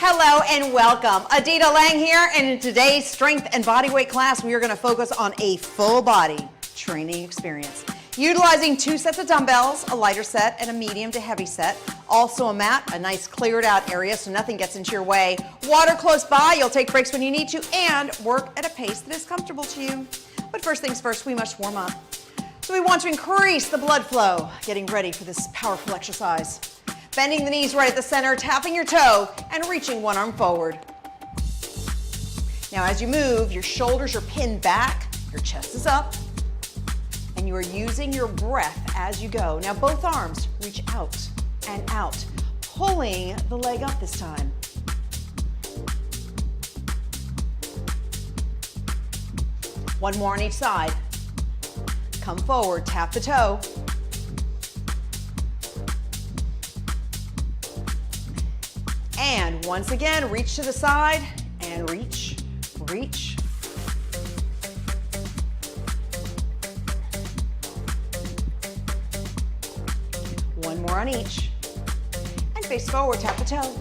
Hello and welcome. Adita Lang here, and in today's strength and bodyweight class, we are going to focus on a full body training experience. Utilizing 2 sets of dumbbells, a lighter set and a medium to heavy set. Also a mat, a nice cleared out area so nothing gets into your way. Water close by, you'll take breaks when you need to, and work at a pace that is comfortable to you. But first things first, we must warm up. So we want to increase the blood flow, getting ready for this powerful exercise. Bending the knees right at the center, tapping your toe, and reaching one arm forward. Now as you move, your shoulders are pinned back, your chest is up, and you are using your breath as you go. Now both arms reach out and out, pulling the leg up this time. One more on each side. Come forward, tap the toe. And once again, reach to the side and reach, reach. One more on each. And face forward, tap the toe.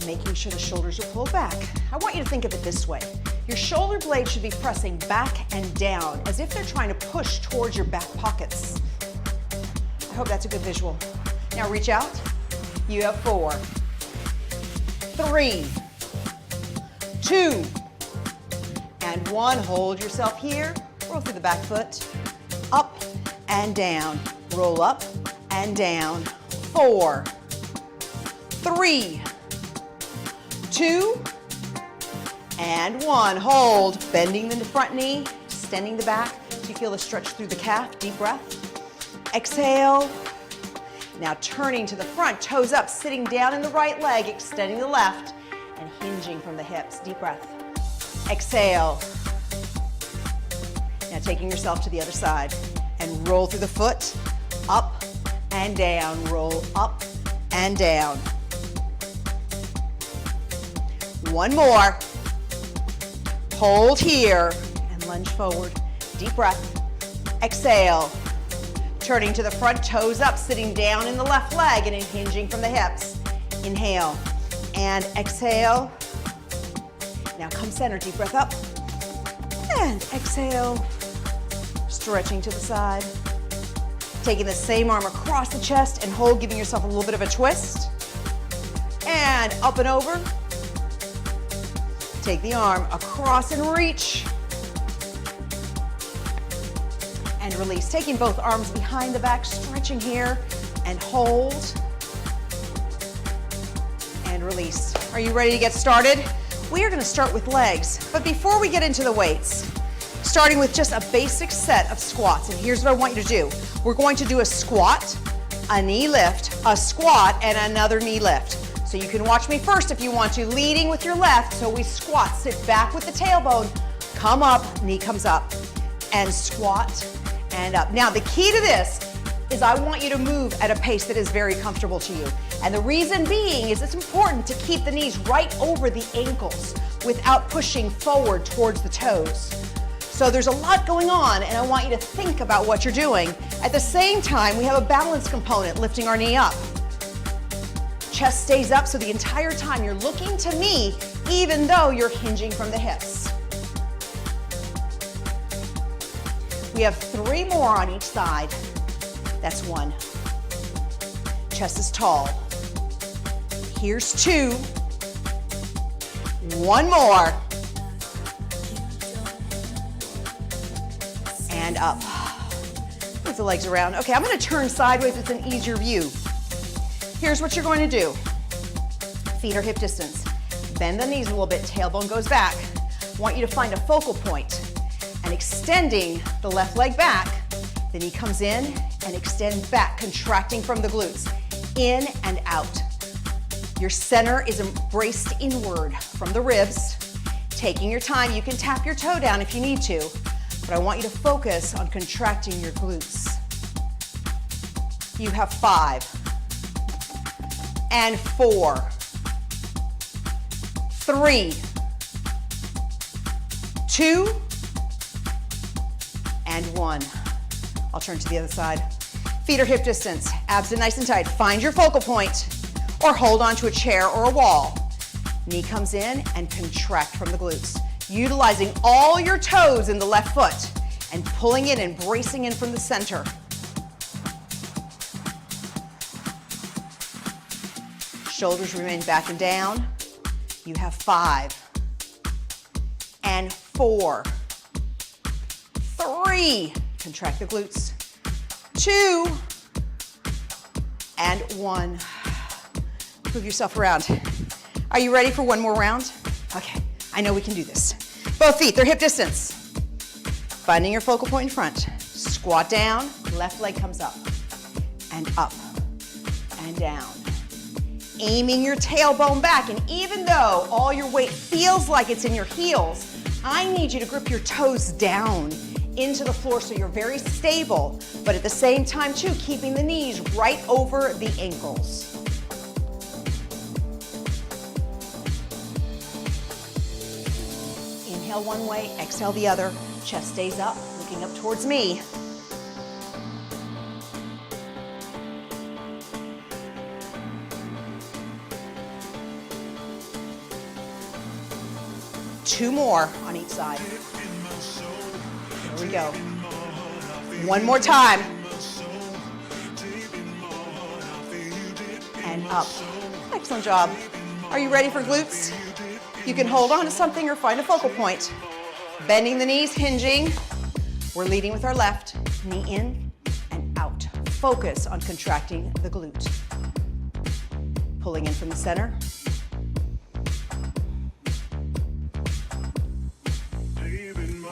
Making sure the shoulders are pulled back. I want you to think of it this way. Your shoulder blades should be pressing back and down as if they're trying to push towards your back pockets. I hope that's a good visual. Now reach out. You have 4, 3, 2, and 1. Hold yourself here. Roll through the back foot. Up and down. Roll up and down. 4, 3, 2, and 1. Hold. Bending the front knee, extending the back so you feel the stretch through the calf. Deep breath. Exhale. Now turning to the front, toes up, sitting down in the right leg, extending the left, and hinging from the hips. Deep breath. Exhale. Now taking yourself to the other side, and roll through the foot, up and down, roll up and down. One more. Hold here, and lunge forward. Deep breath. Exhale. Turning to the front, toes up, sitting down in the left leg and hinging from the hips. Inhale and exhale. Now come center, deep breath up and exhale. Stretching to the side. Taking the same arm across the chest and hold, giving yourself a little bit of a twist. And up and over. Take the arm across and reach. And release. Taking both arms behind the back, stretching here, and hold. And release. Are you ready to get started? We are going to start with legs, but before we get into the weights, starting with just a basic set of squats, and here's what I want you to do. We're going to do a squat, a knee lift, a squat, and another knee lift. So you can watch me first if you want to, leading with your left. So we squat, sit back with the tailbone, come up, knee comes up, and squat, and up. Now the key to this is I want you to move at a pace that is very comfortable to you. And the reason being is it's important to keep the knees right over the ankles without pushing forward towards the toes. So there's a lot going on, and I want you to think about what you're doing. At the same time, we have a balance component, lifting our knee up. Chest stays up, so the entire time you're looking to me, even though you're hinging from the hips. We have 3 more on each side. That's 1. Chest is tall. Here's 2. 1 more. And up. Move the legs around. Okay, I'm going to turn sideways. It's an easier view. Here's what you're going to do. Feet are hip distance. Bend the knees a little bit. Tailbone goes back. I want you to find a focal point. And extending the left leg back, the knee comes in and extend back, contracting from the glutes, in and out. Your center is embraced inward from the ribs. Taking your time, you can tap your toe down if you need to, but I want you to focus on contracting your glutes. You have 5, and 4, 3, 2, and 1. I'll turn to the other side. Feet are hip distance, abs are nice and tight. Find your focal point or hold onto a chair or a wall. Knee comes in and contract from the glutes. Utilizing all your toes in the left foot and pulling in and bracing in from the center. Shoulders remain back and down. You have 5 and 4, 3, contract the glutes, 2 and 1. Move yourself around. Are you ready for one more round? Okay, I know we can do this. Both feet, they're hip distance. Finding your focal point in front. Squat down, left leg comes up and down. Aiming your tailbone back, and even though all your weight feels like it's in your heels, I need you to grip your toes down into the floor so you're very stable, but at the same time too, keeping the knees right over the ankles. Inhale one way, exhale the other. Chest stays up, looking up towards me. Two more on each side. Here we go. One more time. And up. Excellent job. Are you ready for glutes? You can hold on to something or find a focal point. Bending the knees, hinging. We're leading with our left. Knee in and out. Focus on contracting the glute. Pulling in from the center.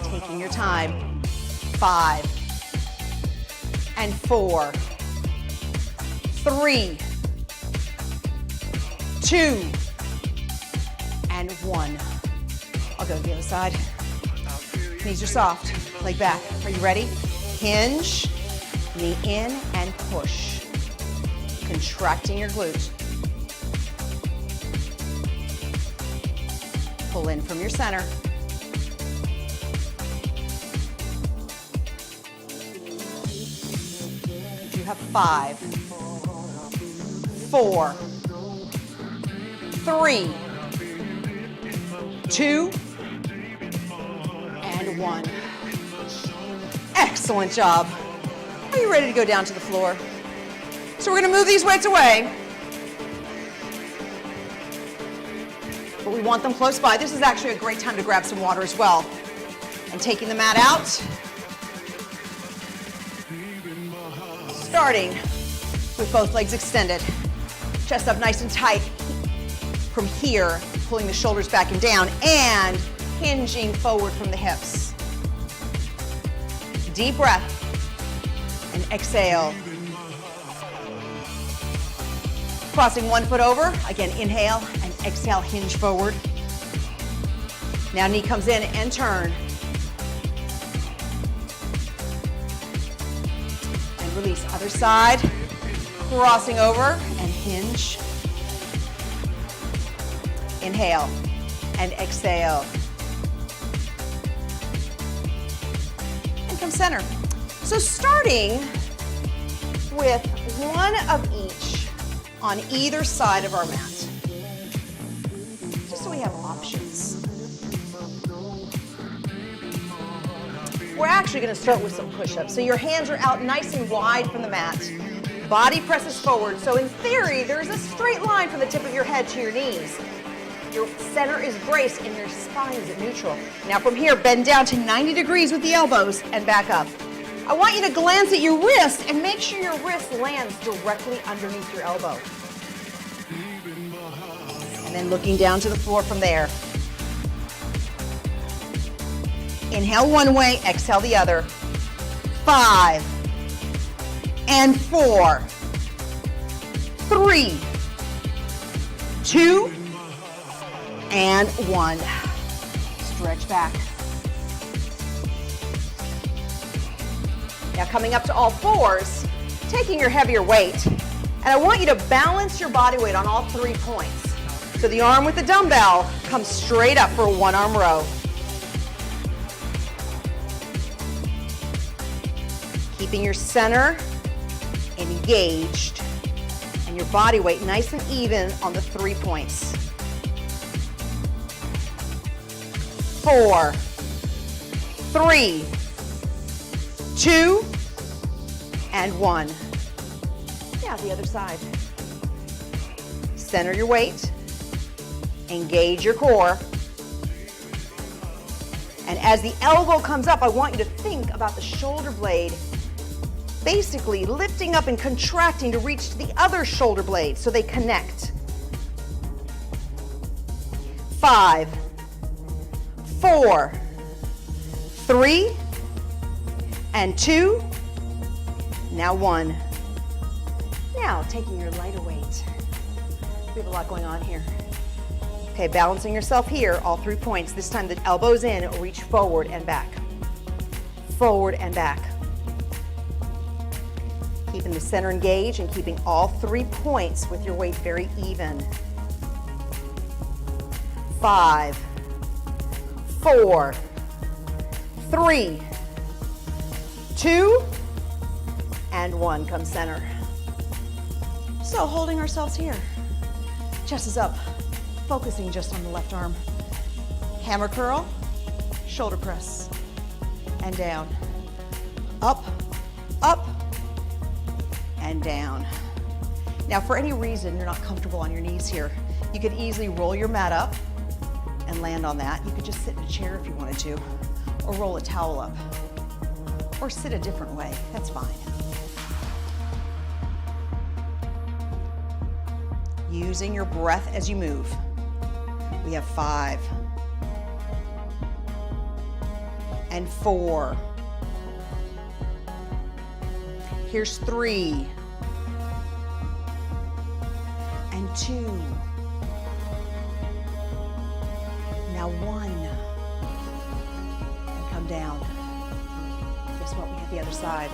Taking your time. 5 and 4, 3, 2, and 1. I'll go to the other side. Knees are soft, leg back. Are you ready? Hinge, knee in and push. Contracting your glute. Pull in from your center. You have 5, 4, 3, 2, and 1. Excellent job. Are you ready to go down to the floor? So we're going to move these weights away. But we want them close by. This is actually a great time to grab some water as well. And taking the mat out. Starting with both legs extended. Chest up nice and tight. From here, pulling the shoulders back and down and hinging forward from the hips. Deep breath and exhale. Crossing one foot over, again inhale and exhale, hinge forward. Now knee comes in and turn. And release, other side. Crossing over and hinge. Inhale and exhale. And come center. So starting with one of each on either side of our mat. Just so we have options. We're actually going to start with some push-ups. So your hands are out nice and wide from the mat. Body presses forward. So in theory, there's a straight line from the tip of your head to your knees. Your center is braced and your spine is at neutral. Now from here, bend down to 90 degrees with the elbows and back up. I want you to glance at your wrist and make sure your wrist lands directly underneath your elbow. And then looking down to the floor from there. Inhale one way, exhale the other. 5 and 4, 3, 2, and 1. Stretch back. Now coming up to all fours, taking your heavier weight, and I want you to balance your body weight on all 3 points. So the arm with the dumbbell comes straight up for a 1-arm row. Keeping your center engaged, and your body weight nice and even on the 3 points. 4, 3, 2, and 1. Now the other side. Center your weight, engage your core, and as the elbow comes up, I want you to think about the shoulder blade basically lifting up and contracting to reach to the other shoulder blade so they connect. 5, 4, 3, and 2, now 1. Now taking your lighter weight. We have a lot going on here. Okay, balancing yourself here, all 3 points. This time the elbows in, reach forward and back. Forward and back. Keeping the center engaged and keeping all 3 points with your weight very even. 5, 4, 3, 2, and 1. Come center. So holding ourselves here. Chest is up. Focusing just on the left arm. Hammer curl, shoulder press, and down. Up, up, and down. Now, for any reason you're not comfortable on your knees here, you could easily roll your mat up and land on that. You could just sit in a chair if you wanted to, or roll a towel up, or sit a different way. That's fine. Using your breath as you move. We have 5 and 4. Here's 3 and 2. Now 1. And come down. Guess what? We have the other side.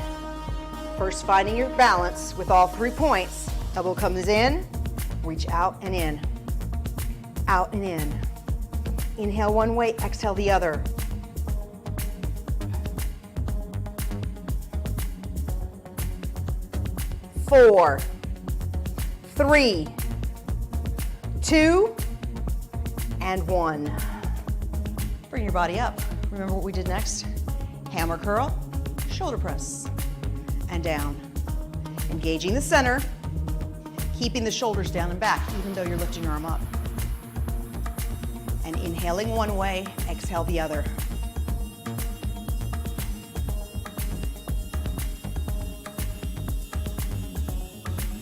First, finding your balance with all 3 points. Elbow comes in, reach out and in. Out and in. Inhale one way, exhale the other. Four, 3, 2, and 1. Bring your body up. Remember what we did next? Hammer curl, shoulder press, and down. Engaging the center, keeping the shoulders down and back, even though you're lifting your arm up. And inhaling one way, exhale the other.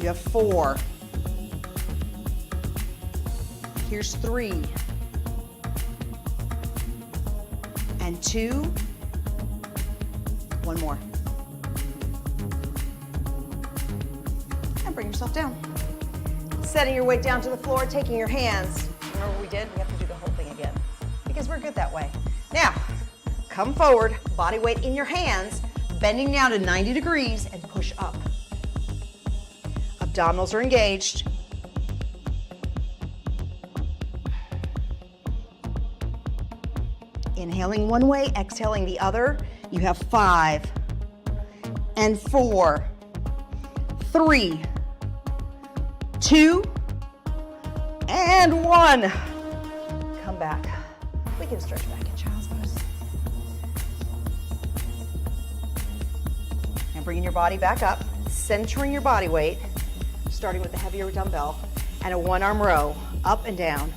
You have 4. Here's 3. And 2. 1 more. And bring yourself down. Setting your weight down to the floor, taking your hands. Remember what we did? We have to do the whole thing again because we're good that way. Now, come forward, body weight in your hands, bending down to 90 degrees and push up. Abdominals are engaged. Inhaling one way, exhaling the other. You have 5 and 4, 3, 2, and 1. Come back. We can stretch back in child's pose. And bringing your body back up, centering your body weight, starting with the heavier dumbbell, and a 1-arm row, up and down.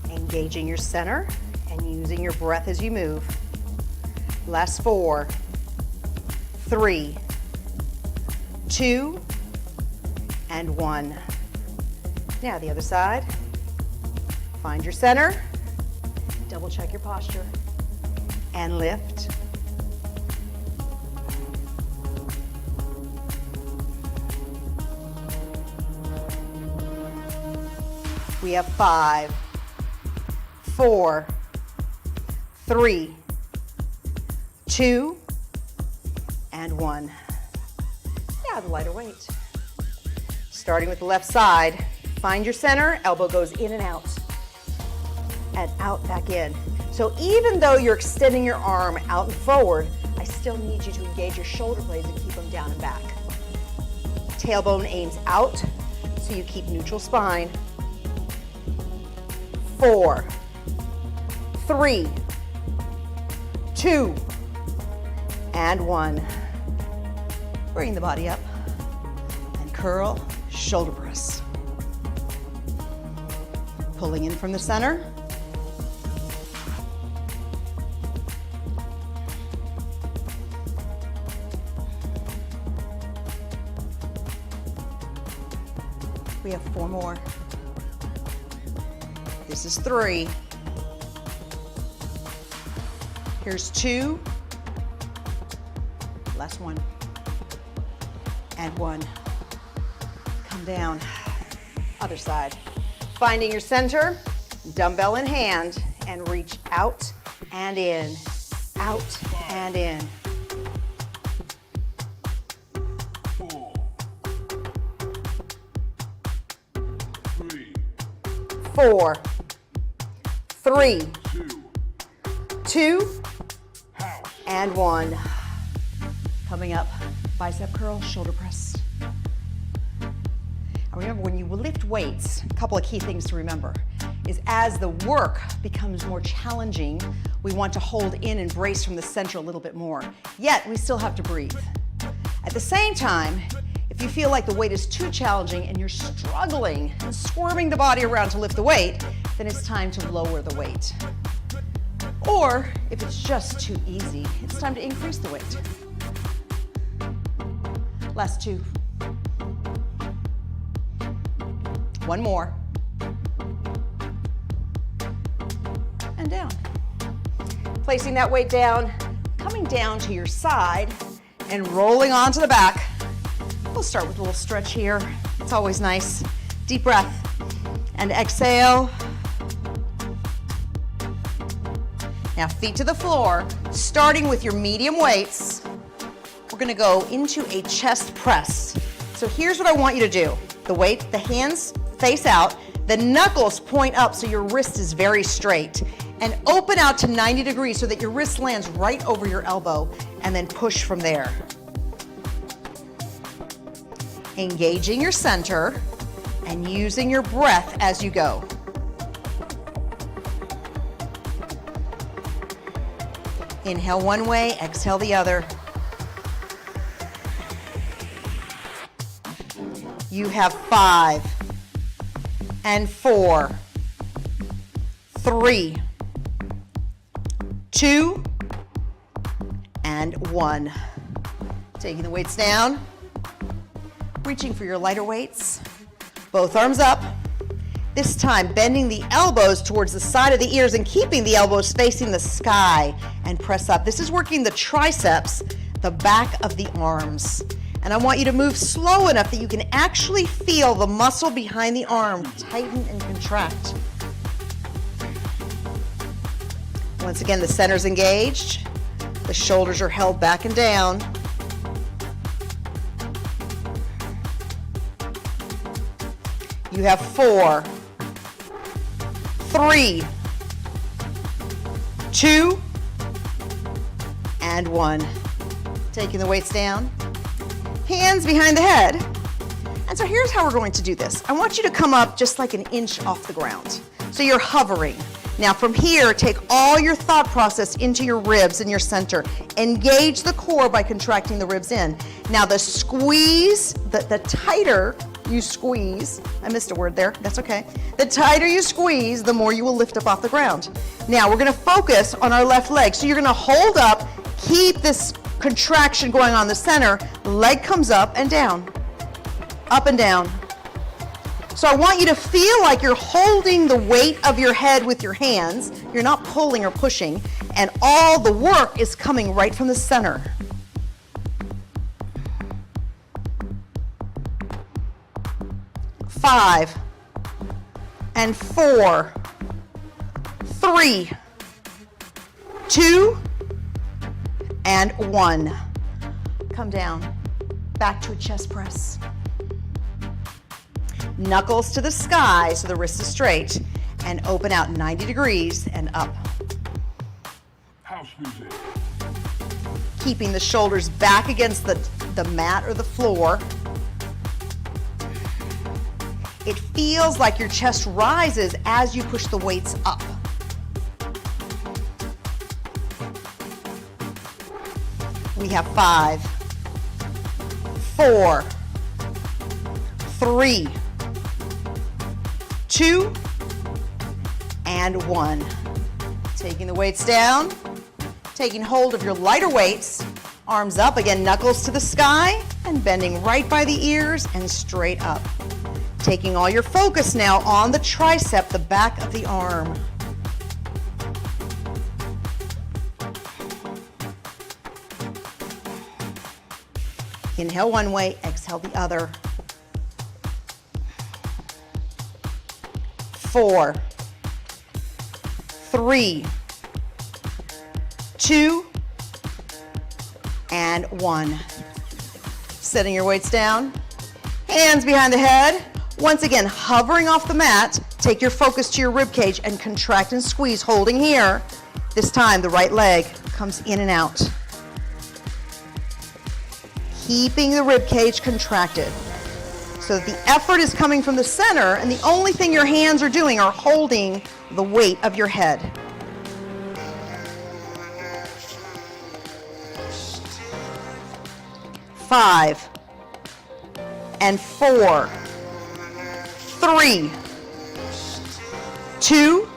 Engaging your center and using your breath as you move. Last 4, 3, 2, and 1. Now the other side. Find your center, double check your posture, and lift. We have 5, 4, 3, 2, and 1. Now the lighter weight. Starting with the left side, find your center, elbow goes in and out, back in. So even though you're extending your arm out and forward, I still need you to engage your shoulder blades and keep them down and back. Tailbone aims out, so you keep neutral spine. 4, 3, 2, and 1. Bring the body up and curl, shoulder press. Pulling in from the center. We have 4 more. This is 3. Here's 2. Last 1. And 1. Come down. Other side. Finding your center, dumbbell in hand, and reach out and in. Out and in. 4, 3, 2, and 1. Coming up, bicep curl, shoulder press. And remember, when you lift weights, a couple of key things to remember is as the work becomes more challenging, we want to hold in and brace from the center a little bit more. Yet, we still have to breathe. At the same time, if you feel like the weight is too challenging and you're struggling and squirming the body around to lift the weight, then it's time to lower the weight. Or if it's just too easy, it's time to increase the weight. Last 2. 1 more. And down. Placing that weight down, coming down to your side and rolling onto the back. We'll start with a little stretch here. It's always nice. Deep breath and exhale. Now feet to the floor, starting with your medium weights. We're gonna go into a chest press. So here's what I want you to do. The hands face out, the knuckles point up so your wrist is very straight, and open out to 90 degrees so that your wrist lands right over your elbow, and then push from there. Engaging your center and using your breath as you go. Inhale one way, exhale the other. You have 5 and 4, 3, 2, and 1. Taking the weights down. Reaching for your lighter weights, both arms up. This time, bending the elbows towards the side of the ears and keeping the elbows facing the sky, and press up. This is working the triceps, the back of the arms. And I want you to move slow enough that you can actually feel the muscle behind the arm tighten and contract. Once again, the center's engaged. The shoulders are held back and down. You have 4, 3, 2, and 1. Taking the weights down. Hands behind the head. And so here's how we're going to do this. I want you to come up just like an inch off the ground. So you're hovering. Now from here, take all your thought process into your ribs and your center. Engage the core by contracting the ribs in. Now the squeeze, the tighter you squeeze, I missed a word there, that's okay. The tighter you squeeze, the more you will lift up off the ground. Now we're gonna focus on our left leg. So you're gonna hold up, keep this contraction going on the center, leg comes up and down, up and down. So I want you to feel like you're holding the weight of your head with your hands. You're not pulling or pushing, and all the work is coming right from the center. Five, and 4, 3, 2, and 1. Come down, back to a chest press. Knuckles to the sky so the wrist is straight, and open out 90 degrees and up. Keeping the shoulders back against the mat or the floor. It feels like your chest rises as you push the weights up. We have 5, 4, 3, 2, and 1. Taking the weights down, taking hold of your lighter weights, arms up, again, knuckles to the sky, and bending right by the ears and straight up. Taking all your focus now on the tricep, the back of the arm. Inhale one way, exhale the other. 4, 3, 2, and 1. Setting your weights down, hands behind the head. Once again, hovering off the mat, take your focus to your rib cage and contract and squeeze, holding here. This time, the right leg comes in and out. Keeping the rib cage contracted so that the effort is coming from the center, and the only thing your hands are doing are holding the weight of your head. Five, and 4, 3, 2,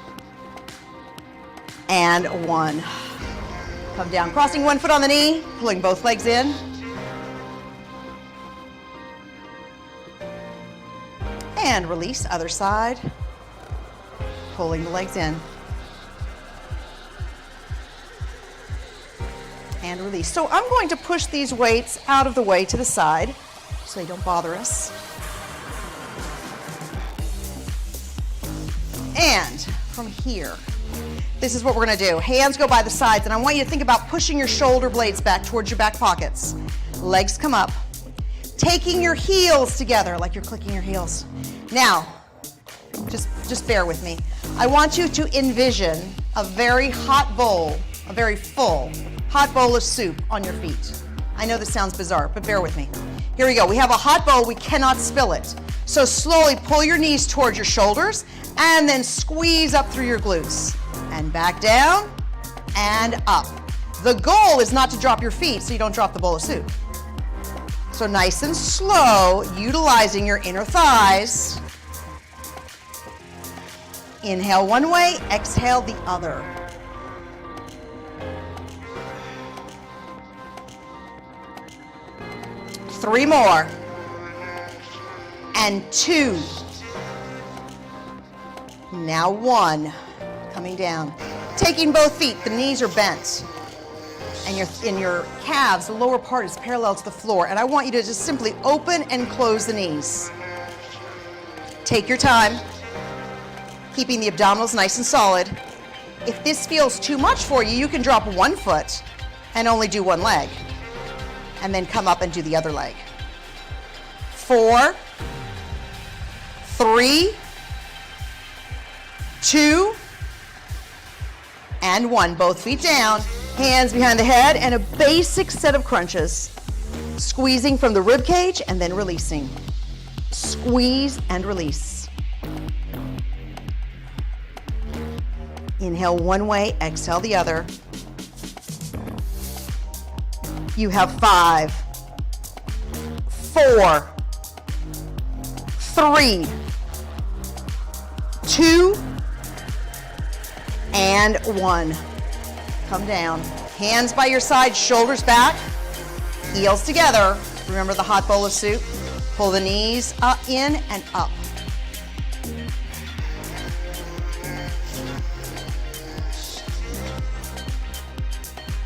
and 1. Come down, crossing one foot on the knee, pulling both legs in. And release, other side, pulling the legs in. And release. So I'm going to push these weights out of the way to the side so they don't bother us. And from here, this is what we're going to do. Hands go by the sides, and I want you to think about pushing your shoulder blades back towards your back pockets. Legs come up. Taking your heels together like you're clicking your heels. Now, just bear with me. I want you to envision a very hot bowl, a very full hot bowl of soup on your feet. I know this sounds bizarre, but bear with me. Here we go. We have a hot bowl. We cannot spill it. So slowly pull your knees towards your shoulders and then squeeze up through your glutes. And back down and up. The goal is not to drop your feet so you don't drop the bowl of soup. So nice and slow, utilizing your inner thighs. Inhale one way, exhale the other. Three more. And 2. Now 1. Coming down. Taking both feet, the knees are bent. And in your calves, the lower part is parallel to the floor. And I want you to just simply open and close the knees. Take your time, keeping the abdominals nice and solid. If this feels too much for you, you can drop one foot and only do one leg. And then come up and do the other leg. 4, 3, 2, and 1. Both feet down, hands behind the head, and a basic set of crunches. Squeezing from the rib cage and then releasing. Squeeze and release. Inhale one way, exhale the other. You have 5, 4, 3, 2, and 1. Come down. Hands by your side, shoulders back, heels together. Remember the hot bowl of soup? Pull the knees up, in and up.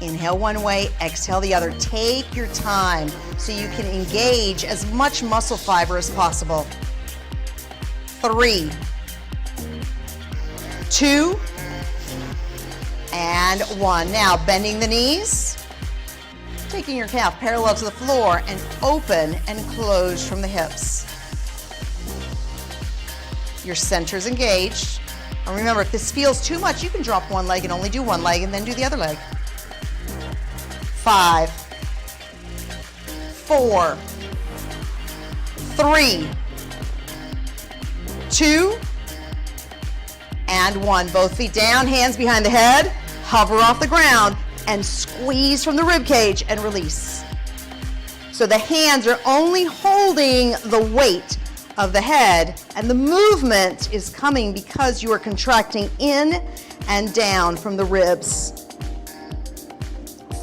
Inhale one way, exhale the other. Take your time so you can engage as much muscle fiber as possible. 3, 2, and 1. Now bending the knees, taking your calf parallel to the floor and open and close from the hips. Your center's engaged. And remember, if this feels too much, you can drop one leg and only do one leg and then do the other leg. 5, 4, 3, 2, and 1. Both feet down, hands behind the head, hover off the ground, and squeeze from the rib cage and release. So the hands are only holding the weight of the head, and the movement is coming because you are contracting in and down from the ribs.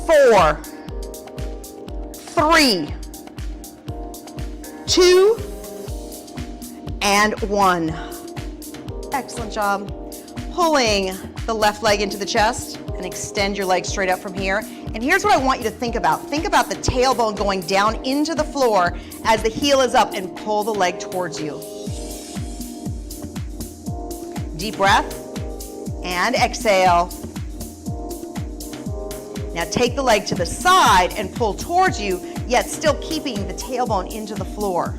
4, 3, 2, and 1. Excellent job. Pulling the left leg into the chest and extend your leg straight up from here. And here's what I want you to think about. Think about the tailbone going down into the floor as the heel is up, and pull the leg towards you. Deep breath and exhale. Now take the leg to the side and pull towards you, yet still keeping the tailbone into the floor.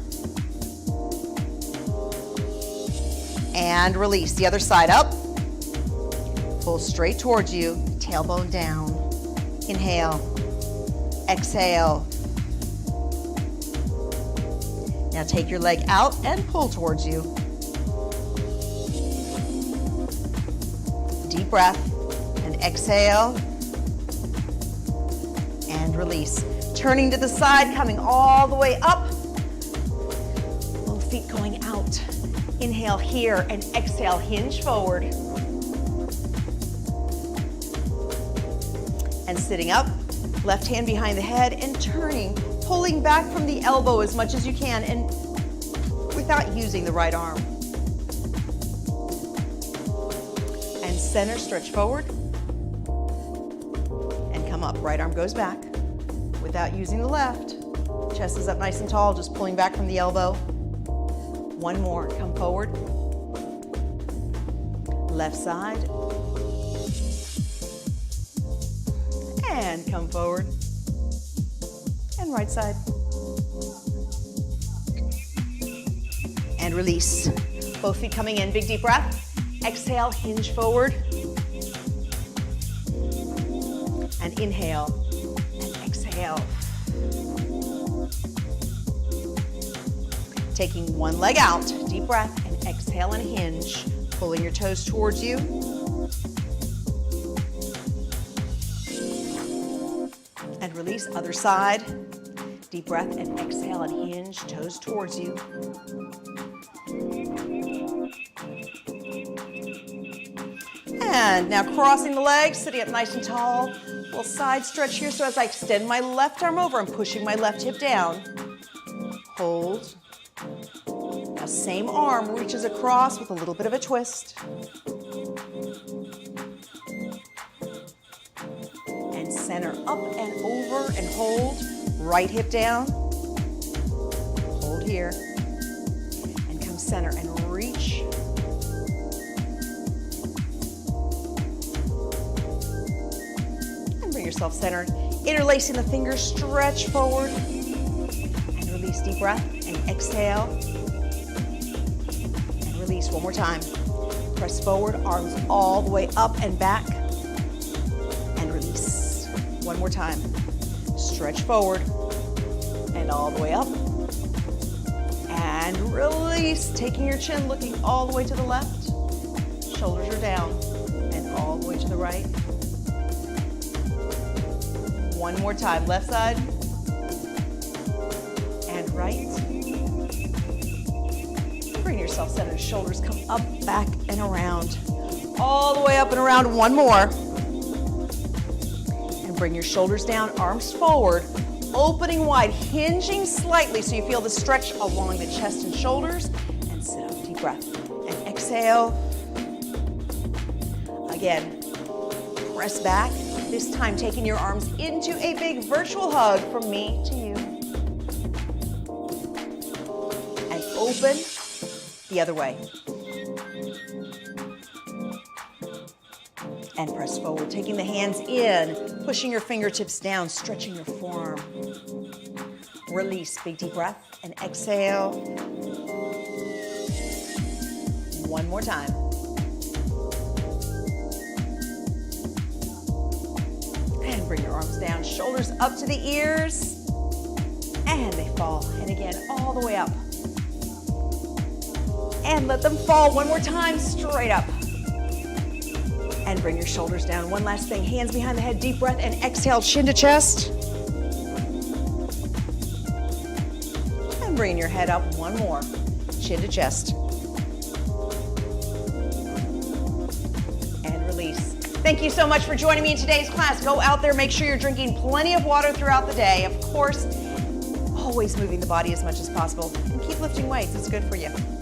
And release. The other side up. Pull straight towards you, tailbone down. Inhale, exhale. Now take your leg out and pull towards you. Deep breath and exhale. And release. Turning to the side, coming all the way up. Both feet going out. Inhale here and exhale, hinge forward. And sitting up, left hand behind the head and turning, pulling back from the elbow as much as you can and without using the right arm. And center, stretch forward. And come up, right arm goes back without using the left. Chest is up nice and tall, just pulling back from the elbow. One more, come forward. Left side. And come forward. And right side. And release. Both feet coming in, big deep breath. Exhale, hinge forward. And inhale. And exhale. Taking one leg out, deep breath, and exhale and hinge. Pulling your toes towards you. And release, other side. Deep breath and exhale and hinge, toes towards you. And now crossing the legs, sitting up nice and tall. Little side stretch here, so as I extend my left arm over, I'm pushing my left hip down. Hold. Now same arm reaches across with a little bit of a twist. And center up and over and hold. Right hip down. Hold here. And come center and reach. And bring yourself centered. Interlacing the fingers, stretch forward. And release, deep breath and exhale. And release one more time. Press forward, arms all the way up and back. And release. One more time. Stretch forward and all the way up. And release, taking your chin, looking all the way to the left. Shoulders are down and all the way to the right. One more time, left side and right. Bring yourself centered, shoulders come up, back, and around. All the way up and around, one more. Bring your shoulders down, arms forward, opening wide, hinging slightly so you feel the stretch along the chest and shoulders. And sit up, deep breath. And exhale. Again, press back. This time taking your arms into a big virtual hug from me to you. And open the other way. And press forward, taking the hands in, pushing your fingertips down, stretching your forearm. Release, big deep breath, and exhale. One more time. And Bring your arms down, shoulders up to the ears, and they fall. And again, all the way up. And let them fall one more time, straight up. And bring your shoulders down. One last thing, hands behind the head, deep breath, and exhale, chin to chest. And bring your head up one more, chin to chest. And release. Thank you so much for joining me in today's class. Go out there, make sure you're drinking plenty of water throughout the day. Of course, always moving the body as much as possible. And keep lifting weights, it's good for you.